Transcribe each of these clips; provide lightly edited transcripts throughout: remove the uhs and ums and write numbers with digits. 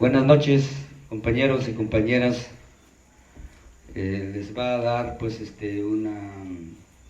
Buenas noches, compañeros y compañeras. Les va a dar una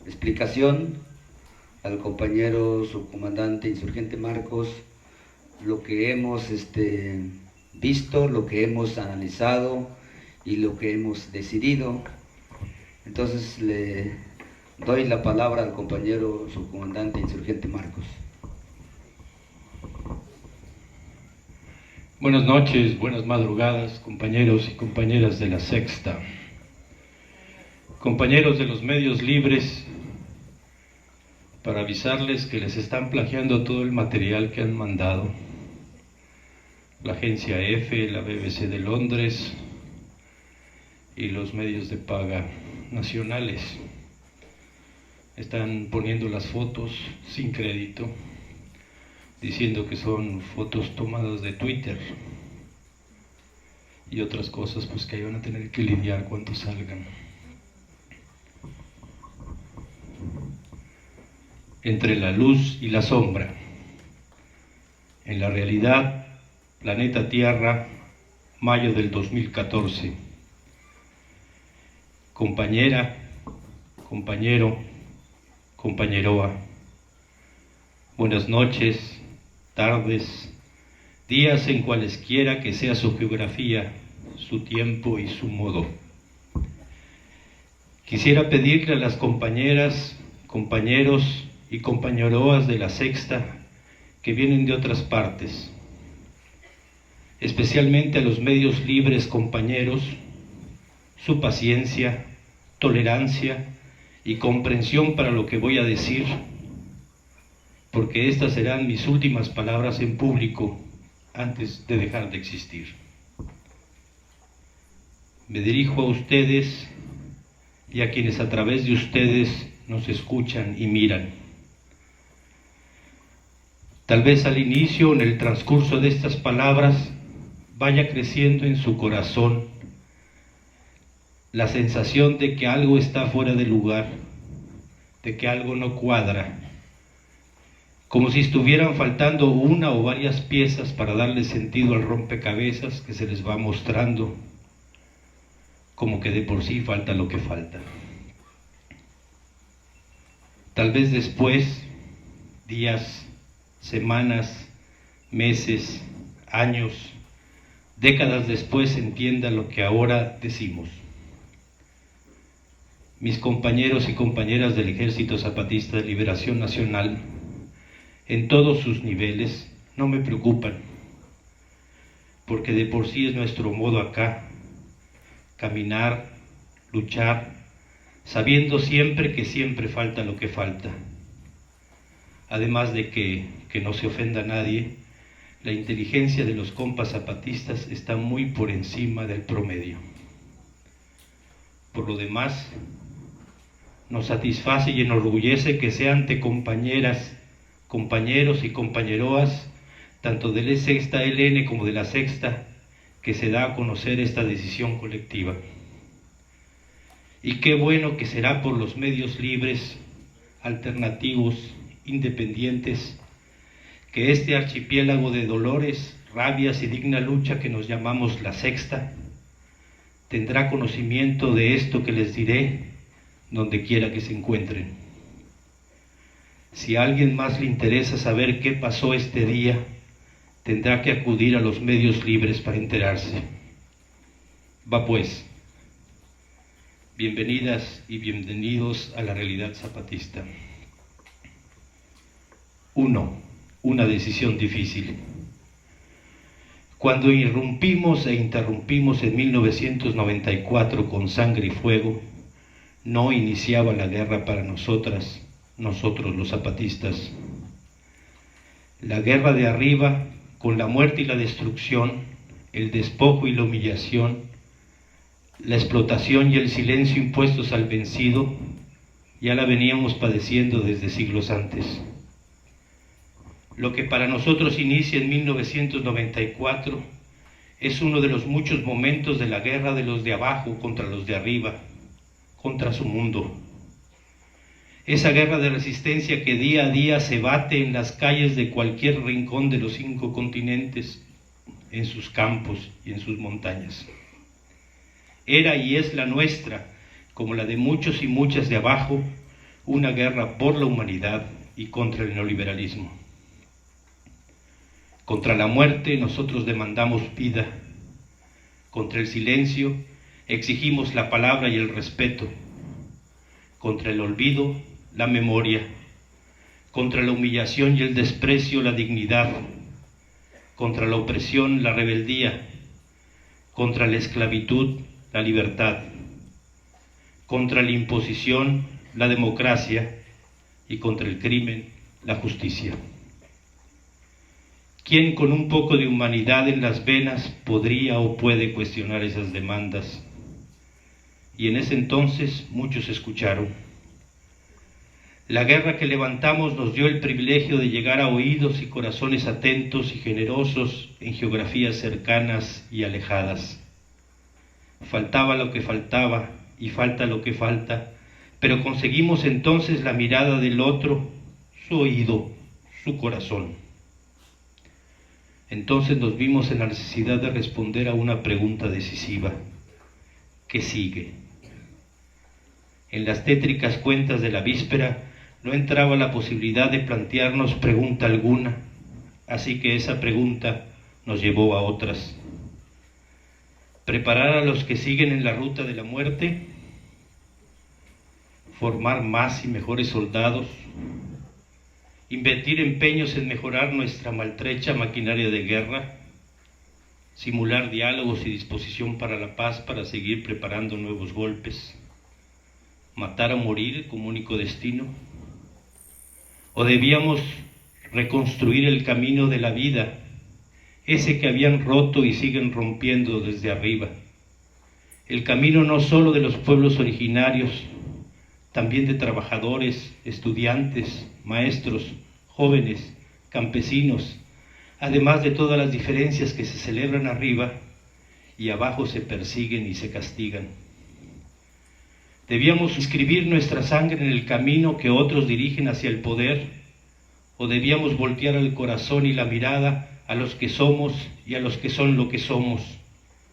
explicación al compañero subcomandante insurgente Marcos lo que hemos visto, lo que hemos analizado y lo que hemos decidido. Entonces le doy la palabra al compañero subcomandante insurgente Marcos. Buenas noches, buenas madrugadas, compañeros y compañeras de la Sexta, compañeros de los medios libres, para avisarles que les están plagiando todo el material que han mandado la agencia EFE, la BBC de Londres y los medios de paga nacionales. Están poniendo las fotos sin crédito, diciendo que son fotos tomadas de Twitter y otras cosas pues que ahí van a tener que lidiar cuando salgan. Entre la luz y la sombra. En la realidad, planeta Tierra, mayo del 2014. Compañera, compañero, compañeroa. Buenas noches, tardes, días en cualesquiera que sea su geografía, su tiempo y su modo. Quisiera pedirle a las compañeras, compañeros y compañeroas de la Sexta que vienen de otras partes, especialmente a los medios libres compañeros, su paciencia, tolerancia y comprensión para lo que voy a decir, porque estas serán mis últimas palabras en público antes de dejar de existir. Me dirijo a ustedes y a quienes a través de ustedes nos escuchan y miran. Tal vez al inicio o en el transcurso de estas palabras vaya creciendo en su corazón la sensación de que algo está fuera de lugar, de que algo no cuadra, como si estuvieran faltando una o varias piezas para darle sentido al rompecabezas que se les va mostrando, como que de por sí falta lo que falta. Tal vez después, días, semanas, meses, años, décadas después entienda lo que ahora decimos. Mis compañeros y compañeras del Ejército Zapatista de Liberación Nacional, en todos sus niveles, no me preocupan, porque de por sí es nuestro modo acá, caminar, luchar, sabiendo siempre que siempre falta lo que falta. Además de que no se ofenda a nadie, la inteligencia de los compas zapatistas está muy por encima del promedio. Por lo demás, nos satisface y enorgullece que sean de compañeras, compañeros y compañeroas, tanto del Sexta LN como de la Sexta, que se da a conocer esta decisión colectiva. Y qué bueno que será por los medios libres, alternativos, independientes, que este archipiélago de dolores, rabias y digna lucha que nos llamamos la Sexta, tendrá conocimiento de esto que les diré, donde quiera que se encuentren. Si a alguien más le interesa saber qué pasó este día, tendrá que acudir a los medios libres para enterarse. Va pues, bienvenidas y bienvenidos a la realidad zapatista. 1. Una decisión difícil. Cuando irrumpimos e interrumpimos en 1994 con sangre y fuego, no iniciaba la guerra para nosotras, nosotros los zapatistas. La guerra de arriba, con la muerte y la destrucción, el despojo y la humillación, la explotación y el silencio impuestos al vencido, ya la veníamos padeciendo desde siglos antes. Lo que para nosotros inicia en 1994 es uno de los muchos momentos de la guerra de los de abajo contra los de arriba, contra su mundo. Esa guerra de resistencia que día a día se bate en las calles de cualquier rincón de los 5 continentes, en sus campos y en sus montañas. Era y es la nuestra, como la de muchos y muchas de abajo, una guerra por la humanidad y contra el neoliberalismo. Contra la muerte nosotros demandamos vida. Contra el silencio exigimos la palabra y el respeto. Contra el olvido, la memoria. Contra la humillación y el desprecio, la dignidad. Contra la opresión, la rebeldía. Contra la esclavitud, la libertad. Contra la imposición, la democracia. Y contra el crimen, la justicia. ¿Quién con un poco de humanidad en las venas podría o puede cuestionar esas demandas? Y en ese entonces muchos escucharon. La guerra que levantamos nos dio el privilegio de llegar a oídos y corazones atentos y generosos en geografías cercanas y alejadas. Faltaba lo que faltaba y falta lo que falta, pero conseguimos entonces la mirada del otro, su oído, su corazón. Entonces nos vimos en la necesidad de responder a una pregunta decisiva. ¿Qué sigue? En las tétricas cuentas de la víspera no entraba la posibilidad de plantearnos pregunta alguna, así que esa pregunta nos llevó a otras. ¿Preparar a los que siguen en la ruta de la muerte? ¿Formar más y mejores soldados? ¿Invertir empeños en mejorar nuestra maltrecha maquinaria de guerra? ¿Simular diálogos y disposición para la paz para seguir preparando nuevos golpes? ¿Matar o morir como único destino? ¿O debíamos reconstruir el camino de la vida, ese que habían roto y siguen rompiendo desde arriba? El camino no solo de los pueblos originarios, también de trabajadores, estudiantes, maestros, jóvenes, campesinos, además de todas las diferencias que se celebran arriba y abajo se persiguen y se castigan. ¿Debíamos inscribir nuestra sangre en el camino que otros dirigen hacia el poder? ¿O debíamos voltear el corazón y la mirada a los que somos y a los que son lo que somos?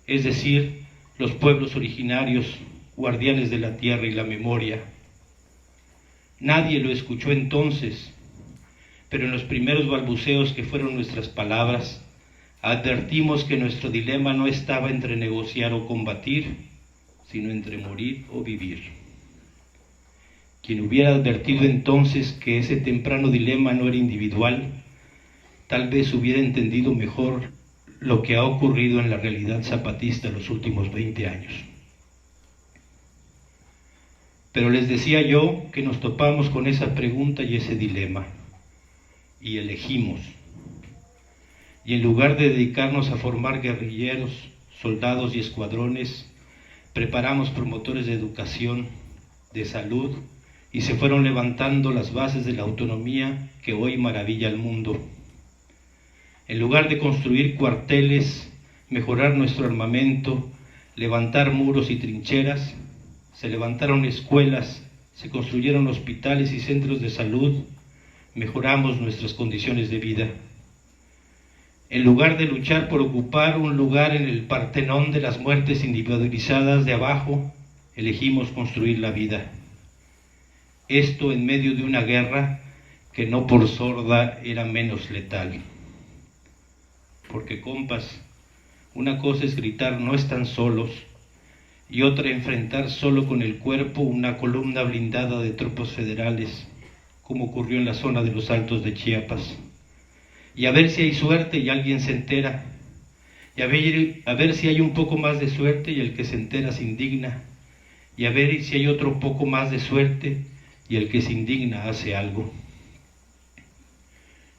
Es decir, los pueblos originarios, guardianes de la tierra y la memoria. Nadie lo escuchó entonces, pero en los primeros balbuceos que fueron nuestras palabras, advertimos que nuestro dilema no estaba entre negociar o combatir, sino entre morir o vivir. Quien hubiera advertido entonces que ese temprano dilema no era individual, tal vez hubiera entendido mejor lo que ha ocurrido en la realidad zapatista en los últimos 20 años. Pero les decía yo que nos topamos con esa pregunta y ese dilema, y elegimos. Y en lugar de dedicarnos a formar guerrilleros, soldados y escuadrones, preparamos promotores de educación, de salud, y se fueron levantando las bases de la autonomía que hoy maravilla al mundo. En lugar de construir cuarteles, mejorar nuestro armamento, levantar muros y trincheras, se levantaron escuelas, se construyeron hospitales y centros de salud, mejoramos nuestras condiciones de vida. En lugar de luchar por ocupar un lugar en el Partenón de las muertes individualizadas de abajo, elegimos construir la vida. Esto en medio de una guerra que no por sorda era menos letal. Porque, compas, una cosa es gritar no están solos, y otra enfrentar solo con el cuerpo una columna blindada de tropas federales, como ocurrió en la zona de los Altos de Chiapas. Y a ver si hay suerte y alguien se entera, y a ver si hay un poco más de suerte y el que se entera se indigna, y a ver si hay otro poco más de suerte y el que se indigna hace algo.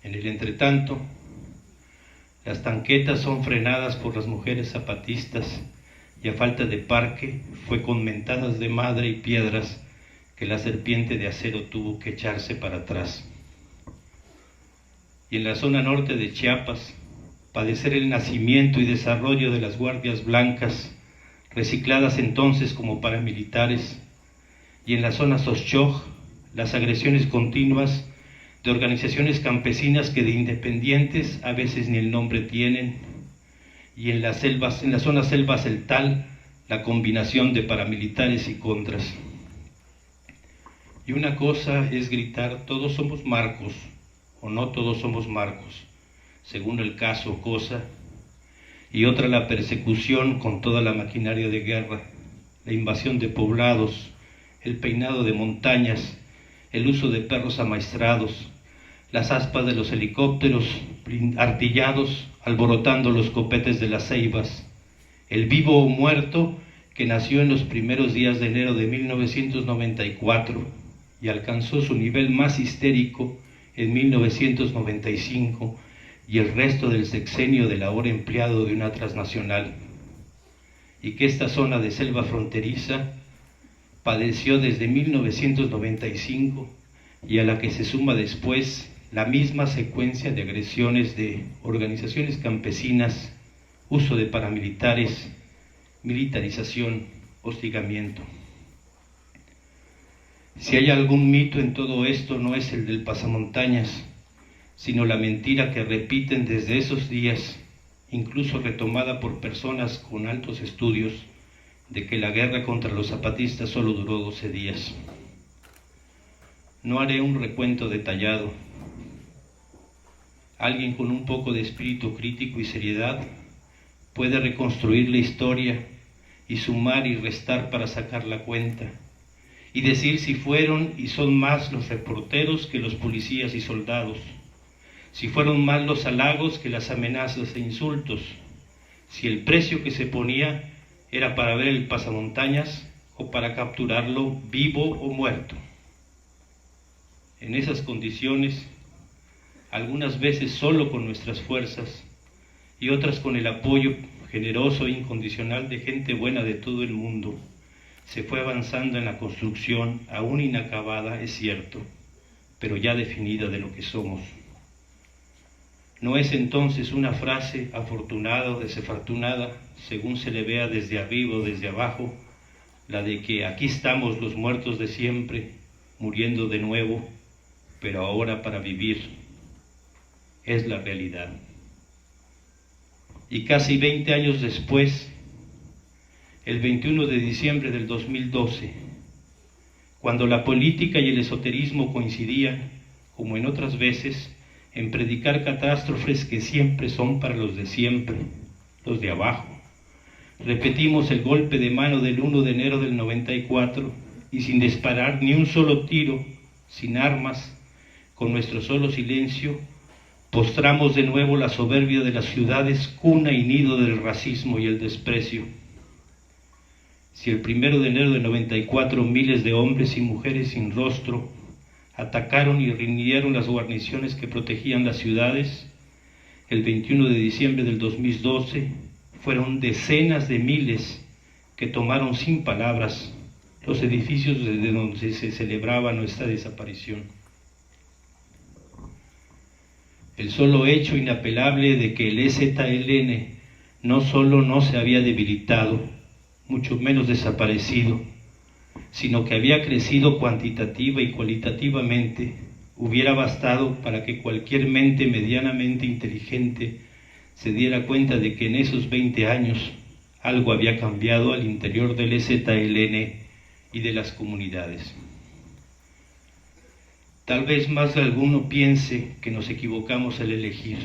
En el entretanto, las tanquetas son frenadas por las mujeres zapatistas, y a falta de parque fue con mentadas de madre y piedras que la serpiente de acero tuvo que echarse para atrás. Y en la zona norte de Chiapas, padecer el nacimiento y desarrollo de las guardias blancas, recicladas entonces como paramilitares, y en la zona Xochoj, las agresiones continuas de organizaciones campesinas que de independientes a veces ni el nombre tienen, y en las zonas selvas el tal, la combinación de paramilitares y contras. Y una cosa es gritar, todos somos Marcos, o no todos somos Marcos, según el caso o cosa, y otra la persecución con toda la maquinaria de guerra, la invasión de poblados, el peinado de montañas, el uso de perros amaestrados, las aspas de los helicópteros artillados alborotando los copetes de las ceibas, el vivo o muerto que nació en los primeros días de enero de 1994 y alcanzó su nivel más histérico en 1995 y el resto del sexenio del ahora empleado de una transnacional, y que esta zona de selva fronteriza padeció desde 1995 y a la que se suma después la misma secuencia de agresiones de organizaciones campesinas, uso de paramilitares, militarización, hostigamiento. Si hay algún mito en todo esto, no es el del pasamontañas, sino la mentira que repiten desde esos días, incluso retomada por personas con altos estudios, de que la guerra contra los zapatistas solo duró 12 días. No haré un recuento detallado. Alguien con un poco de espíritu crítico y seriedad puede reconstruir la historia y sumar y restar para sacar la cuenta, y decir si fueron y son más los reporteros que los policías y soldados, si fueron más los halagos que las amenazas e insultos, si el precio que se ponía era para ver el pasamontañas o para capturarlo vivo o muerto. En esas condiciones, algunas veces solo con nuestras fuerzas y otras con el apoyo generoso e incondicional de gente buena de todo el mundo, se fue avanzando en la construcción, aún inacabada, es cierto, pero ya definida de lo que somos. No es entonces una frase afortunada o desafortunada, según se le vea desde arriba o desde abajo, la de que aquí estamos los muertos de siempre, muriendo de nuevo, pero ahora para vivir. Es la realidad. Y casi 20 años después, el 21 de diciembre del 2012, cuando la política y el esoterismo coincidían, como en otras veces, en predicar catástrofes que siempre son para los de siempre, los de abajo, repetimos el golpe de mano del 1 de enero del 94 y sin disparar ni un solo tiro, sin armas, con nuestro solo silencio, postramos de nuevo la soberbia de las ciudades, cuna y nido del racismo y el desprecio. Si el 1 de enero del 94 miles de hombres y mujeres sin rostro atacaron y rindieron las guarniciones que protegían las ciudades, el 21 de diciembre del 2012 fueron decenas de miles que tomaron sin palabras los edificios desde donde se celebraba nuestra desaparición. El solo hecho inapelable de que el EZLN no solo no se había debilitado, mucho menos desaparecido, sino que había crecido cuantitativa y cualitativamente, hubiera bastado para que cualquier mente medianamente inteligente se diera cuenta de que en esos 20 años algo había cambiado al interior del EZLN y de las comunidades. Tal vez más de alguno piense que nos equivocamos al elegir,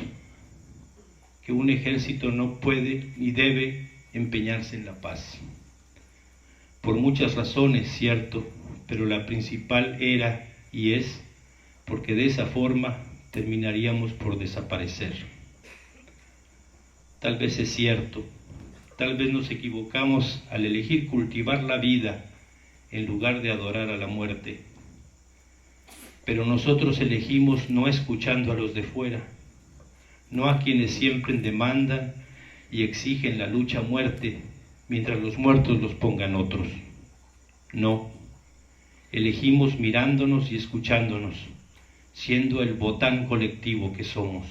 que un ejército no puede ni debe empeñarse en la paz. Por muchas razones, cierto, pero la principal era y es porque de esa forma terminaríamos por desaparecer. Tal vez es cierto, tal vez nos equivocamos al elegir cultivar la vida en lugar de adorar a la muerte. Pero nosotros elegimos no escuchando a los de fuera, no a quienes siempre demandan y exigen la lucha a muerte, mientras los muertos los pongan otros. No, elegimos mirándonos y escuchándonos, siendo el botán colectivo que somos.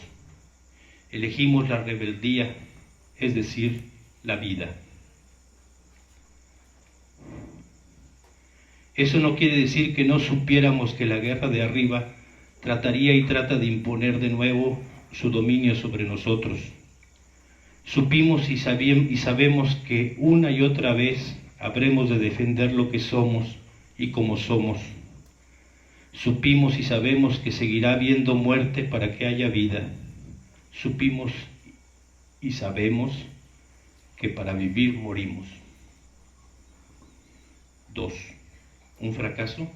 Elegimos la rebeldía, es decir, la vida. Eso no quiere decir que no supiéramos que la guerra de arriba trataría y trata de imponer de nuevo su dominio sobre nosotros. Supimos y sabemos que una y otra vez habremos de defender lo que somos y como somos. Supimos y sabemos que seguirá habiendo muerte para que haya vida. Supimos y sabemos que para vivir morimos. 2. ¿Un fracaso?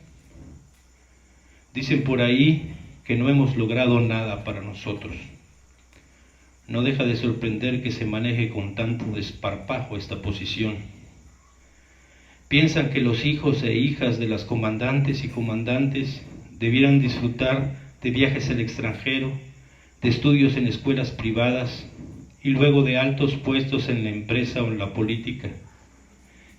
Dicen por ahí que no hemos logrado nada para nosotros. No deja de sorprender que se maneje con tanto desparpajo esta posición. Piensan que los hijos e hijas de las comandantes y comandantes debieran disfrutar de viajes al extranjero, de estudios en escuelas privadas y luego de altos puestos en la empresa o en la política,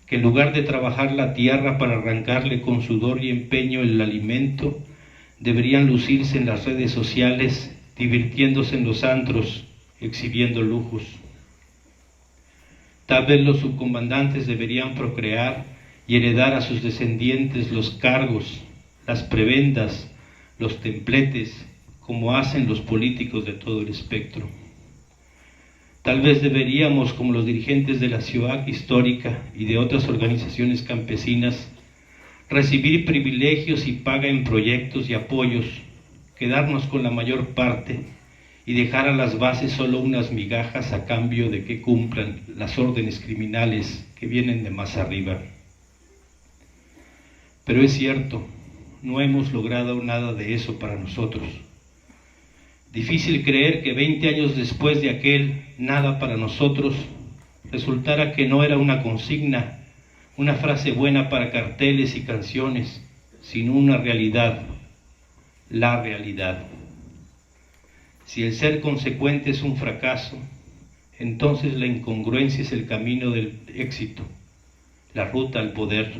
que en lugar de trabajar la tierra para arrancarle con sudor y empeño el alimento, deberían lucirse en las redes sociales, divirtiéndose en los antros, exhibiendo lujos. Tal vez los subcomandantes deberían procrear y heredar a sus descendientes los cargos, las prebendas, los templetes, como hacen los políticos de todo el espectro. Tal vez deberíamos, como los dirigentes de la CIOAC histórica y de otras organizaciones campesinas, recibir privilegios y paga en proyectos y apoyos, quedarnos con la mayor parte y dejar a las bases solo unas migajas a cambio de que cumplan las órdenes criminales que vienen de más arriba. Pero es cierto, no hemos logrado nada de eso para nosotros. Difícil creer que 20 años después de aquel nada para nosotros resultara que no era una consigna, una frase buena para carteles y canciones, sino una realidad, la realidad. Si el ser consecuente es un fracaso, entonces la incongruencia es el camino del éxito, la ruta al poder.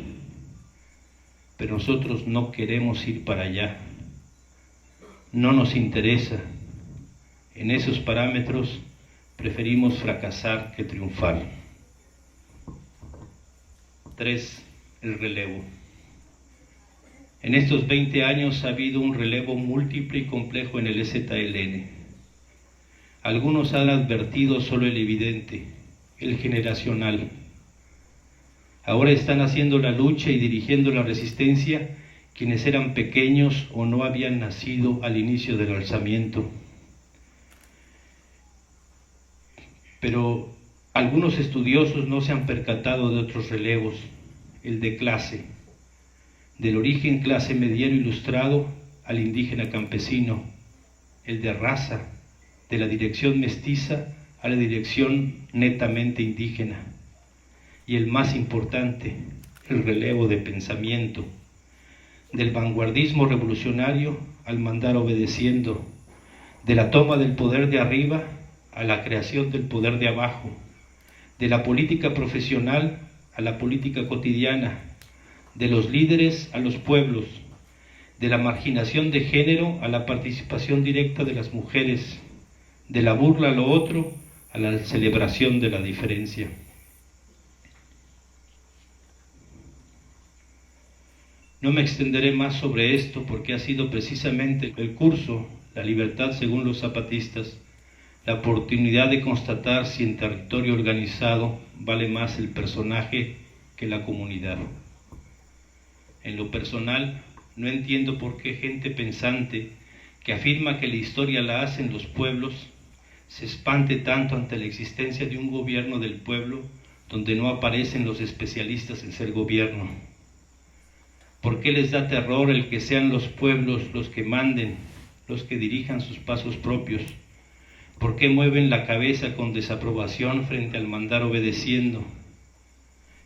Pero nosotros no queremos ir para allá, no nos interesa. En esos parámetros preferimos fracasar que triunfar. 3. El relevo. En estos 20 años ha habido un relevo múltiple y complejo en el EZLN. Algunos han advertido solo el evidente, el generacional. Ahora están haciendo la lucha y dirigiendo la resistencia quienes eran pequeños o no habían nacido al inicio del alzamiento. Pero algunos estudiosos no se han percatado de otros relevos, el de clase, del origen clase mediero ilustrado al indígena campesino, el de raza, de la dirección mestiza a la dirección netamente indígena, y el más importante, el relevo de pensamiento, del vanguardismo revolucionario al mandar obedeciendo, de la toma del poder de arriba a la creación del poder de abajo, de la política profesional a la política cotidiana, de los líderes a los pueblos, de la marginación de género a la participación directa de las mujeres, de la burla a lo otro a la celebración de la diferencia. No me extenderé más sobre esto porque ha sido precisamente el curso, la libertad según los zapatistas, la oportunidad de constatar si en territorio organizado vale más el personaje que la comunidad. En lo personal, no entiendo por qué gente pensante que afirma que la historia la hacen los pueblos se espante tanto ante la existencia de un gobierno del pueblo donde no aparecen los especialistas en ser gobierno. ¿Por qué les da terror el que sean los pueblos los que manden, los que dirijan sus pasos propios? ¿Por qué mueven la cabeza con desaprobación frente al mandar obedeciendo?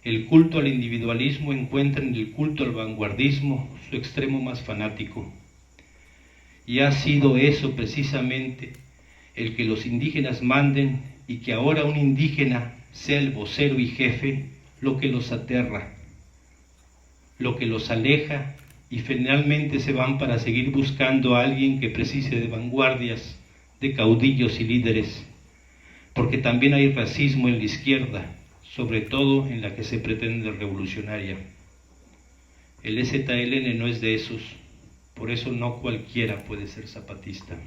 El culto al individualismo encuentra en el culto al vanguardismo su extremo más fanático. Y ha sido eso precisamente el que los indígenas manden y que ahora un indígena sea el vocero y jefe, lo que los aterra, lo que los aleja, y finalmente se van para seguir buscando a alguien que precise de vanguardias, de caudillos y líderes, porque también hay racismo en la izquierda, sobre todo en la que se pretende revolucionaria. El EZLN no es de esos, por eso no cualquiera puede ser zapatista.